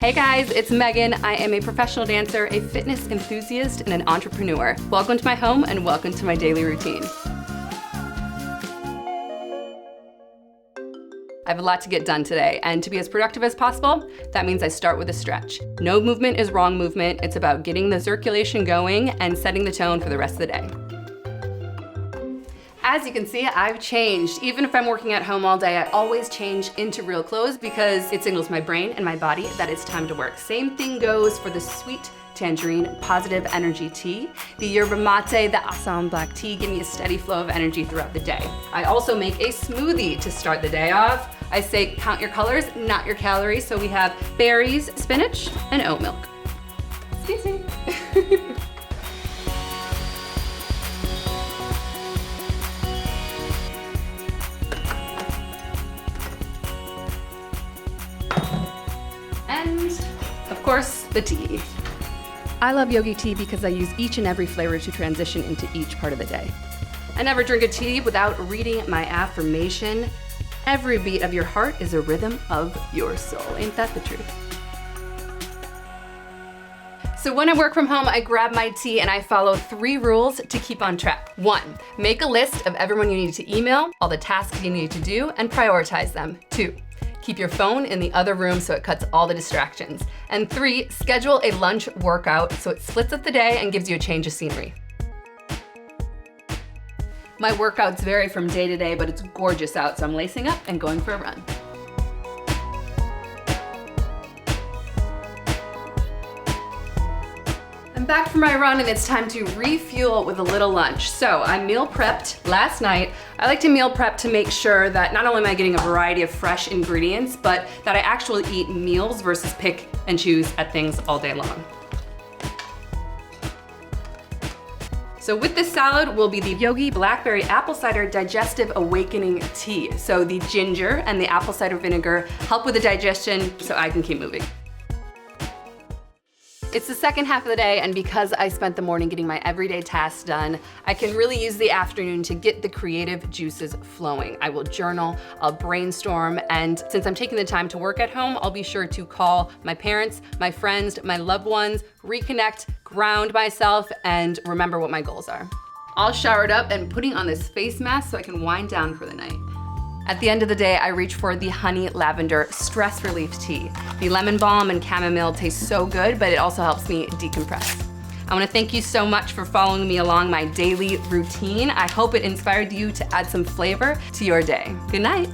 Hey guys, it's Megan. I am a professional dancer, a fitness enthusiast, and an entrepreneur. Welcome to my home and welcome to my daily routine. I have a lot to get done today, and to be as productive as possible, that means I start with a stretch. No movement is wrong movement. It's about getting the circulation going and setting the tone for the rest of the day. As you can see, I've changed. Even if I'm working at home all day, I always change into real clothes because it signals my brain and my body that it's time to work. Same thing goes for the sweet tangerine positive energy tea. The yerba mate, the Assam black tea give me a steady flow of energy throughout the day. I also make a smoothie to start the day off. I say count your colors, not your calories. So we have berries, spinach, and oat milk. Excuse me. And, of course, the tea. I love yogi tea because I use each and every flavor to transition into each part of the day. I never drink a tea without reading my affirmation. Every beat of your heart is a rhythm of your soul. Ain't that the truth? So when I work from home, I grab my tea and I follow 3 rules to keep on track. 1, make a list of everyone you need to email, all the tasks you need to do, and prioritize them. 2, keep your phone in the other room so it cuts all the distractions. And 3, schedule a lunch workout so it splits up the day and gives you a change of scenery. My workouts vary from day to day, but it's gorgeous out, so I'm lacing up and going for a run. I'm back from my run and it's time to refuel with a little lunch. So I meal prepped last night. I like to meal prep to make sure that not only am I getting a variety of fresh ingredients, but that I actually eat meals versus pick and choose at things all day long. So with this salad will be the Yogi Blackberry Apple Cider Digestive Awakening Tea. So the ginger and the apple cider vinegar help with the digestion so I can keep moving. It's the second half of the day, and because I spent the morning getting my everyday tasks done, I can really use the afternoon to get the creative juices flowing. I will journal, I'll brainstorm, and since I'm taking the time to work at home, I'll be sure to call my parents, my friends, my loved ones, reconnect, ground myself, and remember what my goals are. All showered up and putting on this face mask so I can wind down for the night. At the end of the day, I reach for the honey lavender stress relief tea. The lemon balm and chamomile taste so good, but it also helps me decompress. I wanna thank you so much for following me along my daily routine. I hope it inspired you to add some flavor to your day. Good night.